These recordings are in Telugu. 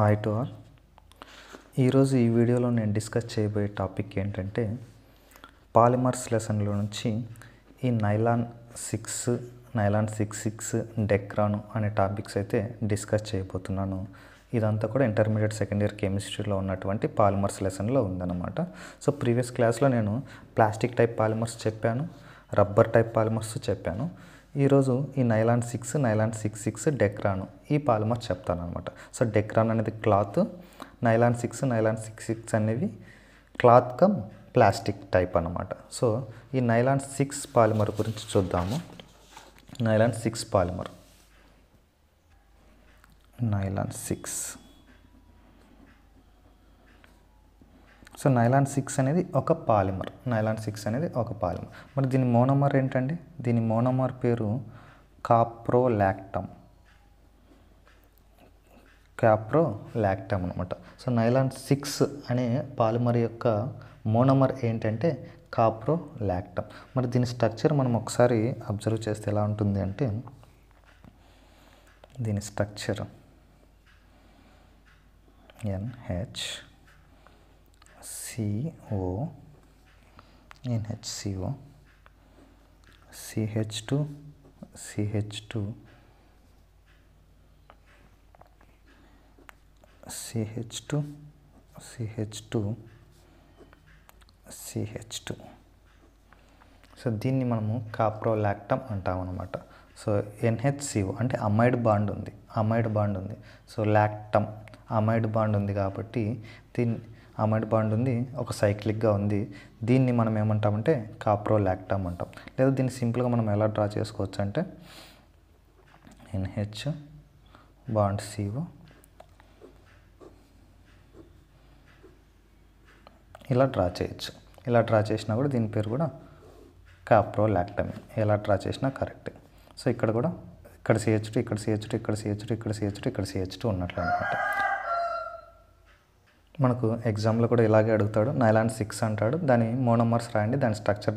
Hi to all. ఈరోజు ఈ వీడియోలో నేను డిస్కస్ చేయబోయే టాపిక్ ఏంటంటే పాలిమర్స్ లెసన్లో నుంచి ఈ నైలాన్ 6 డెక్రాన్ అనే టాపిక్స్ అయితే డిస్కస్ చేయబోతున్నాను. ఇదంతా కూడా ఇంటర్మీడియట్ సెకండ్ ఇయర్ కెమిస్ట్రీలో ఉన్నటువంటి పాలిమర్స్ లెసన్లో ఉందన్నమాట. సో ప్రీవియస్ క్లాస్లో నేను ప్లాస్టిక్ టైప్ పాలిమర్స్ చెప్పాను, రబ్బర్ టైప్ పాలిమర్స్ చెప్పాను. ఈరోజు ఈ నైలాన్ 6 డెక్రాన్ ఈ పాలిమర్ చెప్తాను అనమాట. సో డెక్రాన్ అనేది క్లాత్, నైలాన్ 6 అనేవి క్లాత్ కమ్ ప్లాస్టిక్ టైప్ అనమాట. సో ఈ నైలాన్ 6 పాలిమర్ గురించి చూద్దాము. Nylon 6 polymer, nylon 6. So nylon 6 అనేది ఒక పాలిమర్. మరి దీని మోనోమర్ ఏంటండి? దీని మోనోమర్ పేరు కాప్రోలాక్టమ్ అనమాట. సో నైలాన్ 6 అనే పాలిమర్ యొక్క మోనోమర్ ఏంటంటే కాప్రోలాక్టమ్. మరి దీని స్ట్రక్చర్ మనం ఒకసారి అబ్జర్వ్ చేస్తే ఎలా ఉంటుంది అంటే, దీని structure NHCO CH2 CH2 CH2 CH2 CH2. So దీన్ని మనము కాప్రోలాక్టమ్ అంటామన్నమాట. సో NHCO అంటే అమైడ్ బాండ్ ఉంది. సో లాక్టమ్ అమైడ్ బాండ్ ఉంది కాబట్టి అమైడ్ బాండ్ ఉంది, ఒక సైక్లిక్గా ఉంది. దీన్ని మనం ఏమంటామంటే కాప్రోలాక్టమ్ అంటాం. లేదా దీన్ని సింపుల్గా మనం ఎలా డ్రా చేసుకోవచ్చు అంటే NH బాండ్ CO ఇలా డ్రా చేయొచ్చు. ఇలా డ్రా చేసినా కూడా దీని పేరు కూడా కాప్రోలాక్టమ్. ఎలా డ్రా చేసినా కరెక్ట్. సో ఇక్కడ కూడా ఇక్కడ CH2 ఇక్కడ CH2 ఇక్కడ CH2 ఇక్కడ CH2 ఇక్కడ CH2 ఉన్నట్లు అనమాట. మనకు ఎగ్జామ్లో కూడా ఇలాగే అడుగుతాడు. నైలాన్ 6 అంటాడు, దాని మోనోమర్స్ రాయండి, దాని స్ట్రక్చర్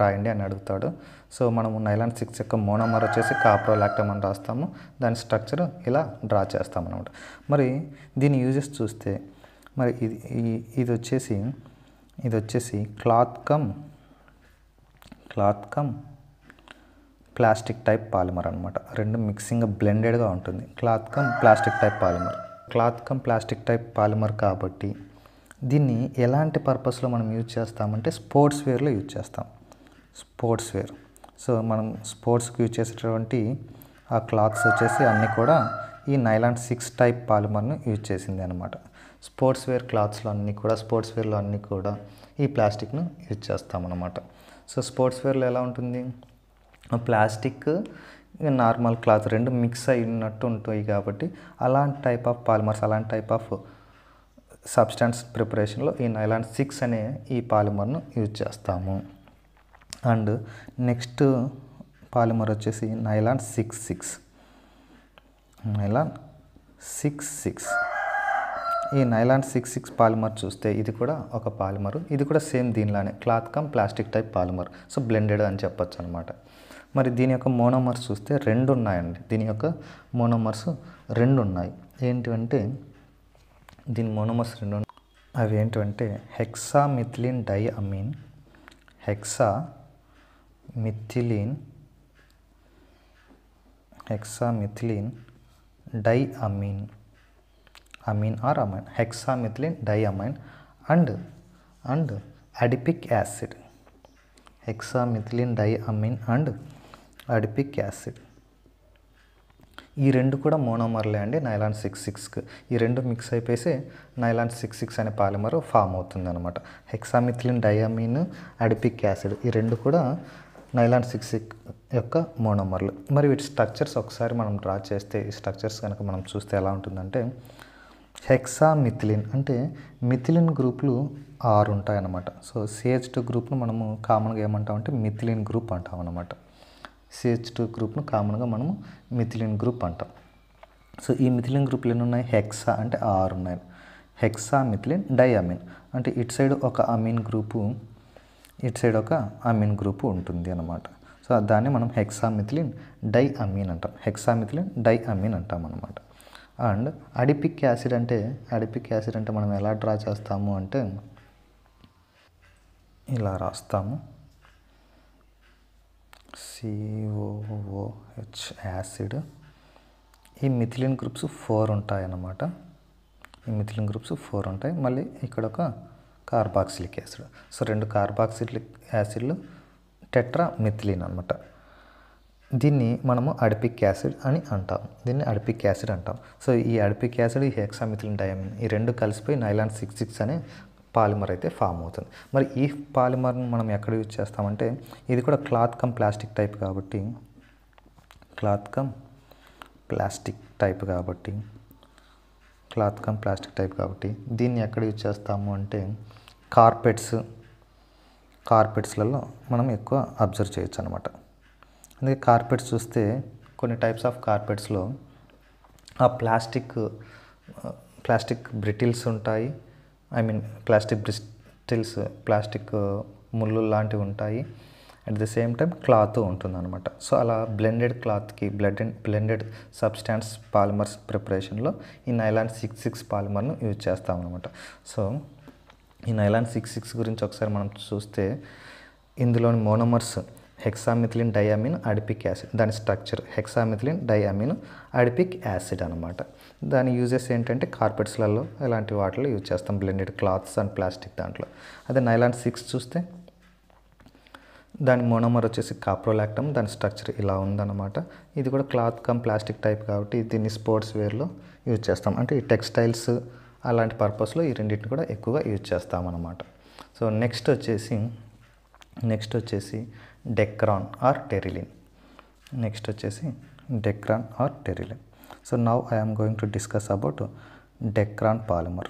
రాయండి అని అడుగుతాడు. సో మనము నైలాన్ 6 యొక్క మోనోమర్ వచ్చేసి కాప్రోలాక్టమ్ అని రాస్తాము, దాని స్ట్రక్చర్ ఇలా డ్రా చేస్తాం అనమాట. మరి దీని యూజెస్ చూస్తే, మరి ఇది వచ్చేసి cloth cum plastic type polymer అనమాట. రెండు మిక్సింగ్ బ్లెండెడ్గా ఉంటుంది. Cloth cum plastic type polymer కాబట్టి దీన్ని ఎలాంటి పర్పస్లో మనం యూజ్ చేస్తామంటే స్పోర్ట్స్ వేర్లో యూజ్ చేస్తాం. సో మనం స్పోర్ట్స్కి యూజ్ చేసేటువంటి ఆ క్లాత్స్ వచ్చేసి అన్నీ కూడా ఈ నైలాన్ 6 టైప్ పాలిమర్ను యూజ్ చేసింది అనమాట. స్పోర్ట్స్ వేర్లో అన్నీ కూడా ఈ ప్లాస్టిక్ను యూజ్ చేస్తామన్నమాట. సో స్పోర్ట్స్ వేర్లో ఎలా ఉంటుంది, ప్లాస్టిక్ నార్మల్ క్లాత్ రెండు మిక్స్ అయినట్టు ఉంటాయి కాబట్టి అలాంటి టైప్ ఆఫ్ పాలిమర్స్, అలాంటి టైప్ ఆఫ్ సబ్స్టాన్స్ ప్రిపరేషన్లో ఈ నైలాన్ 6 అనే ఈ పాలిమర్ను యూజ్ చేస్తాము. అండ్ నెక్స్ట్ పాలిమర్ వచ్చేసి నైలాన్ 66. ఈ నైలాన్ 66 పాలిమర్ చూస్తే ఇది కూడా ఒక పాలిమర్. ఇది కూడా సేమ్ దీనిలానే cloth cum plastic type polymer. So blended అని చెప్పొచ్చు అనమాట. మరి దీని యొక్క మోనోమర్స్ చూస్తే 2 ఉన్నాయండి. దీని యొక్క మోనోమర్స్ 2 ఉన్నాయి. ఏంటంటే దీని మోనోమర్స్ 2 అవి ఏంటంటే hexamethylene diamine hexamethylene diamine and adipic acid. ఈ రెండు కూడా మోనోమర్లే అండి నైలాన్ 66కి. ఈ రెండు మిక్స్ అయిపోయి నైలాన్ 66 అనే పాలిమర్ ఫామ్ అవుతుంది అనమాట. హెక్సామిథిలిన్ డైఅమీన్, అడిపిక్ యాసిడ్ ఈ రెండు కూడా నైలాన్ 66 యొక్క మోనోమర్లు. మరి వీటి స్ట్రక్చర్స్ ఒకసారి మనం డ్రా చేస్తే, ఈ స్ట్రక్చర్స్ కనుక మనం చూస్తే ఎలా ఉంటుందంటే, హెక్సామిథిలిన్ అంటే మిథిలిన్ గ్రూపులు 6 ఉంటాయన్నమాట. సో CH2 గ్రూప్ను మనము కామన్గా ఏమంటామంటే మిథిలిన్ గ్రూప్ అంటాం అన్నమాట. CH2 గ్రూప్ను కామన్గా మనము మిథిలిన్ గ్రూప్ అంటాం. సో ఈ మిథిలిన్ గ్రూపులు ఎన్ని ఉన్నాయి? హెక్సా అంటే 6 ఉన్నాయి. హెక్సామిథిలిన్ డైఅమీన్ అంటే ఇటు సైడ్ ఒక అమీన్ గ్రూపు, ఇటు సైడ్ ఒక అమీన్ గ్రూపు ఉంటుంది అన్నమాట. సో దాన్ని మనం హెక్సామిథిలిన్ డైఅమీన్ అంటాం. హెక్సామిథిలిన్ డైఅమీన్ అంటాం అన్నమాట. అండ్ అడిపిక్ యాసిడ్ అంటే మనం ఎలా డ్రా చేస్తాము అంటే ఇలా రాస్తాము. COOH acid. ఈ మిథిలిన్ గ్రూప్స్ 4 ఉంటాయన్నమాట. మళ్ళీ ఇక్కడ ఒక కార్బాక్సిలిక్ యాసిడ్. సో 2 కార్బాక్సిలిక్ యాసిడ్లు టెట్రా మిథిలిన్ అనమాట. దీన్ని మనము అడిపిక్ యాసిడ్ అని అంటాం. సో ఈ అడిపిక్ యాసిడ్, ఈ హెక్సామిథిలిన్ డయామిన్ ఈ రెండు కలిసిపోయి నైలాన్ 6,6 అనే పాలిమర్ అయితే ఫామ్ అవుతుంది. మరి ఈ పాలిమర్ని మనం ఎక్కడ యూజ్ చేస్తామంటే ఇది కూడా క్లాత్ కమ్ ప్లాస్టిక్ టైప్ కాబట్టి దీన్ని ఎక్కడ యూజ్ చేస్తాము అంటే కార్పెట్స్లలో మనం ఎక్కువ అబ్జర్వ్ చేయొచ్చు అనమాట. అందుకే కార్పెట్స్ చూస్తే కొన్ని టైప్స్ ఆఫ్ కార్పెట్స్లో ఆ ప్లాస్టిక్ బ్రిటిల్స్ ఉంటాయి. ప్లాస్టిక్ ముళ్ళు లాంటివి ఉంటాయి. At the same time cloth ఉంటుందన్నమాట. సో అలా బ్లెండెడ్ సబ్స్టాన్స్ పాలిమర్స్ ప్రిపరేషన్లో ఈ నైలాన్ 6,6 పాలిమర్ను యూజ్ చేస్తామన్నమాట. సో ఈ నైలాన్ 6,6 గురించి ఒకసారి మనం చూస్తే ఇందులోని monomers hexamethylene diamine adipic acid. దాని structure hexamethylene diamine adipic acid అనమాట. దాని యూజెస్ ఏంటంటే కార్పెట్స్లలో ఇలాంటి వాటిలో యూజ్ చేస్తాం, బ్లెండెడ్ క్లాత్స్ అండ్ ప్లాస్టిక్ దాంట్లో. అదే నైలాన్ 6 చూస్తే దాని మోనోమర్ వచ్చేసి కాప్రోలాక్టమ్. దాని స్ట్రక్చర్ ఇలా ఉందన్నమాట. ఇది కూడా క్లాత్ కమ్ ప్లాస్టిక్ టైప్ కాబట్టి దీన్ని స్పోర్ట్స్ వేర్లో యూజ్ చేస్తాం. అంటే ఈ టెక్స్టైల్స్ అలాంటి పర్పస్లో ఈ రెండింటిని కూడా ఎక్కువగా యూజ్ చేస్తామన్నమాట. సో నెక్స్ట్ వచ్చేసి Dacron or Terylene. So now I am going to discuss about Dacron polymer.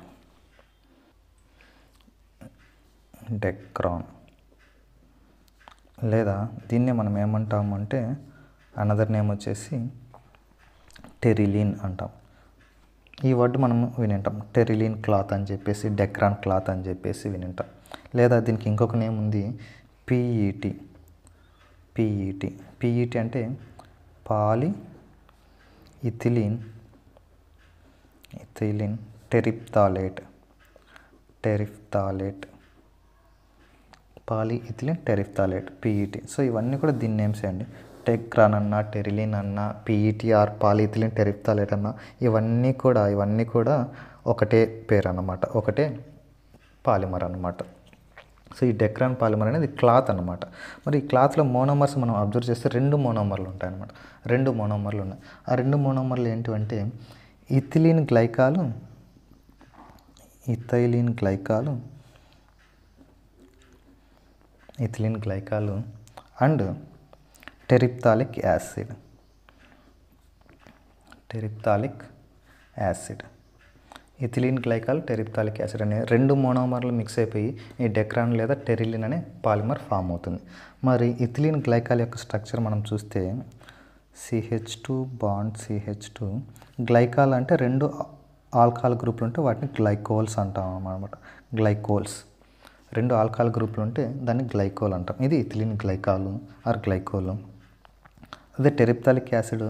Dacron లేదా దీన్నే మనం ఏమంటాము అంటే అనదర్ నేమ్ వచ్చేసి టెరిలిన్ అంటాం. ఈ వర్డ్ మనం వినింటాం, టెరిలిన్ క్లాత్ అని చెప్పేసి, డెక్రాన్ క్లాత్ అని చెప్పేసి వినింటాం. లేదా దీనికి ఇంకొక నేమ్ ఉంది, PET అంటే పాలి ఇథిలిన్ టెరిఫ్థాలేట్. పాలిఇథిలిన్ టెరిఫ్థాలేట్ PET. సో ఇవన్నీ కూడా దీని నేమ్సే అండి. డెక్రాన్ అన్నా, టెరిలిన్ అన్నా, PET ఆర్ పాలిఇథిలిన్ టెరిఫ్థాలేట్ అన్నా ఇవన్నీ కూడా ఒకటే పేరు అన్నమాట, ఒకటే పాలిమర్ అన్నమాట. సో ఈ డెక్రాన్ పాలిమర్ అనేది క్లాత్ అన్నమాట. మరి ఈ క్లాత్లో మోనోమర్స్ మనం అబ్జర్వ్ చేస్తే 2 మోనోమర్లు ఉంటాయన్నమాట. 2 మోనోమర్లు ఉన్నాయి. ఆ 2 మోనోమర్లు ఏంటంటే ethylene glycol and terephthalic acid. Ethylene glycol, terephthalic acid అనే 2 మోనోమర్లు మిక్స్ అయిపోయి ఈ డెక్రాన్ లేదా టెరిలిన్ అనే పాలిమర్ ఫామ్ అవుతుంది. మరి ఇథిలిన్ గ్లైకాల్ యొక్క స్ట్రక్చర్ మనం చూస్తే CH2 బాండ్ CH2. గ్లైకాల్ అంటే 2 ఆల్కహాల్ గ్రూపులు ఉంటే వాటిని గ్లైకోల్స్ అంటాం అన్నమాట. 2 ఆల్కహాల్ గ్రూపులు ఉంటే దాన్ని గ్లైకోల్ అంటాం. ఇది ఇథిలిన్ గ్లైకాలు ఆర్ గ్లైకోలు. అదే టెరిఫ్థాలిక్ యాసిడ్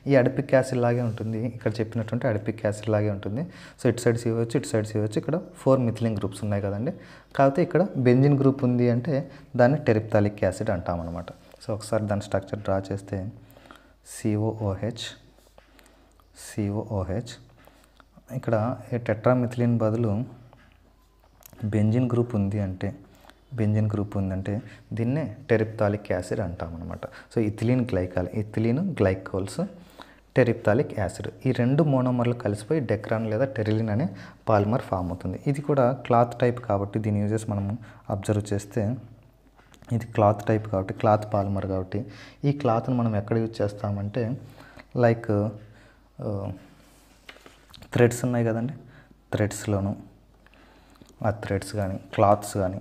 ఈ అడిపిక్ యాసిడ్ లాగే ఉంటుంది. ఇక్కడ చెప్పినటువంటి అడిపిక్ యాసిడ్ లాగే ఉంటుంది. సో ఇటు సైడ్ COH, ఇటు సైడ్ COH. ఇక్కడ 4 మిథిలిన్ గ్రూప్స్ ఉన్నాయి కదండి. కాకపోతే ఇక్కడ బెంజిన్ గ్రూప్ ఉంది అంటే దాన్ని టెరిఫ్థాలిక్ యాసిడ్ అంటాం అనమాట. సో ఒకసారి దాని స్ట్రక్చర్ డ్రా చేస్తే COOH. ఇక్కడ ఈ టెట్రామిథిలిన్ బదులు బెంజిన్ గ్రూప్ ఉంది అంటే దీన్నే టెరిఫ్థాలిక్ యాసిడ్ అంటాం అనమాట. సో ఇథిలిన్ గ్లైకోల్స్, టెరిఫ్థాలిక్ యాసిడ్ ఈ 2 మోనోమర్లు కలిసిపోయి డెక్రాన్ లేదా టెరిలిన్ అనే పాలిమర్ ఫామ్ అవుతుంది. ఇది కూడా క్లాత్ టైప్ కాబట్టి దీని యూజెస్ మనము అబ్జర్వ్ చేస్తే ఇది క్లాత్ టైప్ కాబట్టి, క్లాత్ పాలిమర్ కాబట్టి ఈ క్లాత్ను మనం ఎక్కడ యూజ్ చేస్తామంటే లైక్ థ్రెడ్స్ ఉన్నాయి కదండి, థ్రెడ్స్లోను ఆ థ్రెడ్స్ కానీ క్లాత్స్ కానీ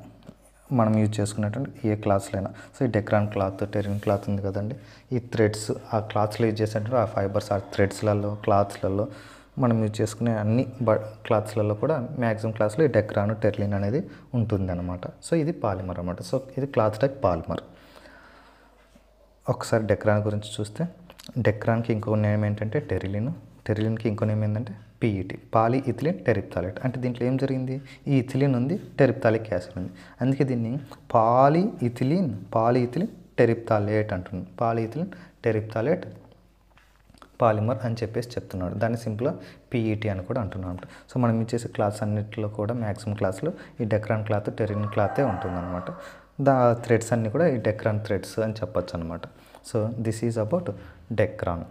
మనం యూజ్ చేసుకునేటువంటి ఏ క్లాత్స్లో అయినా. సో ఈ డెక్రాన్ క్లాత్, టెరిలిన్ క్లాత్ ఉంది కదండి, ఈ థ్రెడ్స్ ఆ క్లాత్స్లో యూజ్ చేసేటువంటి ఆ ఫైబర్స్ ఆ థ్రెడ్స్లలో, క్లాత్స్లలో మనం యూజ్ చేసుకునే అన్ని క్లాత్స్లలో కూడా మ్యాక్సిమం క్లాత్స్లో ఈ డెక్రాన్, టెరిలిన్ అనేది ఉంటుంది అనమాట. సో ఇది పాలిమర్ అనమాట. సో ఇది క్లాత్ టైప్ పాలిమర్. ఒకసారి డెక్రాన్ గురించి చూస్తే డెక్రాన్కి ఇంకో నేమ్ ఏంటంటే టెరిలిన్, టెరిలిన్కి ఇంకో నేమ్ ఏంటంటే పీఈటీ, పాలీ ఇథిలిన్ టెరిప్తాలేట్. అంటే దీంట్లో ఏం జరిగింది, ఈ ఇథిలిన్ ఉంది, టెరిప్తాలిక్ యాసిడ్ ఉంది, అందుకే దీన్ని పాలీ ఇథిలిన్ టెరిప్తాలేట్ అంటున్నాను. పాలీ ఇథిలిన్ టెరిప్తాలేట్ పాలిమర్ అని చెప్పేసి చెప్తున్నాడు. దాన్ని సింపుల్గా పీఈటీ అని కూడా అంటున్నాం. సో మనం ఇచ్చేసే క్లాస్ అన్నింటిలో కూడా మ్యాక్సిమం క్లాసులో ఈ డెక్రాన్ క్లాత్, టెరిలిన్ క్లాతే ఉంటుందన్నమాట. థ్రెడ్స్ అన్నీ కూడా ఈ డెక్రాన్ థ్రెడ్స్ అని చెప్పొచ్చు అనమాట. So this is about Dacron.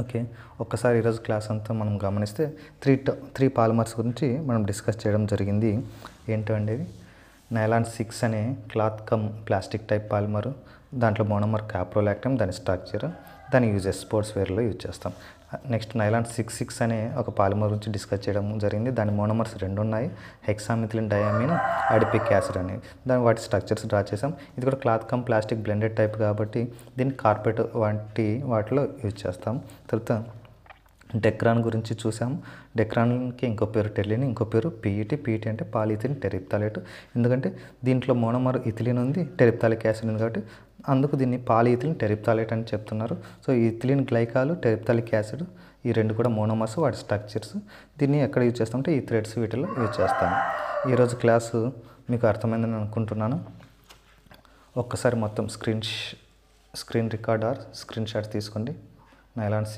Okay, ఒక్కసారి ఈరోజు క్లాస్ అంతా మనం గమనిస్తే త్రీ పాలిమర్స్ గురించి మనం డిస్కస్ చేయడం జరిగింది. ఏంటంటే నైలాన్ 6 అనే క్లాత్ కమ్ ప్లాస్టిక్ టైప్ పాలిమరు, దాంట్లో మోనోమర్ కాప్రోలాక్టమ్, దాని స్ట్రక్చర్, దాని యూజెస్ స్పోర్ట్స్ వేర్లో యూజ్ చేస్తాం. నెక్స్ట్ నైలాన్ 6 అనే ఒక పాలిమర్ గురించి డిస్కస్ చేయడం జరిగింది. దాని మోనోమర్స్ 2 ఉన్నాయి, హెక్సామిథిలిన్ డయామిన్, అడిపిక్ యాసిడ్ అని. దాని వాటి స్ట్రక్చర్స్ డ్రా చేసాం. ఇది కూడా cloth cum plastic blended type కాబట్టి దీన్ని కార్పెట్ వాటిలో యూజ్ చేస్తాం. తర్వాత డెక్రాన్ గురించి చూసాం. డెక్రాన్కి ఇంకో పేరు టెరిలిన్, ఇంకో పేరు పీఈటీ. పీఈటీ అంటే పాలిథిలిన్ టెరిప్తాలేట్. ఎందుకంటే దీంట్లో మోనోమర్ ఇథిలిన్ ఉంది, టెరిప్తాలిక్ యాసిడ్ ఉంది కాబట్టి అందుకు దీన్ని పాలిఇథిలిన్ టెరిప్తాలేట్ అని చెప్తున్నారు. సో ఇథిలిన్ గ్లైకాలు, టెరిప్తాలిక్ యాసిడ్ ఈ రెండు కూడా మోనోమర్స్, వాటి స్ట్రక్చర్స్. దీన్ని ఎక్కడ యూజ్ చేస్తామంటే ఈ థ్రెడ్స్ వీటిలో యూజ్ చేస్తాము. ఈరోజు క్లాసు మీకు అర్థమైందని అనుకుంటున్నాను. ఒక్కసారి మొత్తం screen record or screen shot తీసుకోండి. నైలాన్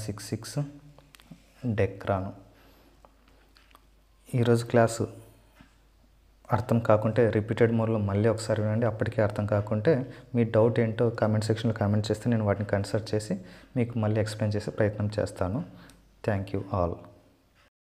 6 డెక్రాన్. ఈరోజు క్లాసు అర్థం కాకుంటే రిపీటెడ్ మోడ్లో మళ్ళీ ఒకసారి వినండి. అప్పటికే అర్థం కాకుంటే మీ డౌట్ ఏంటో కామెంట్ సెక్షన్లో కామెంట్ చేస్తే నేను వాటిని కన్సల్ట్ చేసి మీకు మళ్ళీ ఎక్స్ప్లెయిన్ చేసే ప్రయత్నం చేస్తాను. Thank you all.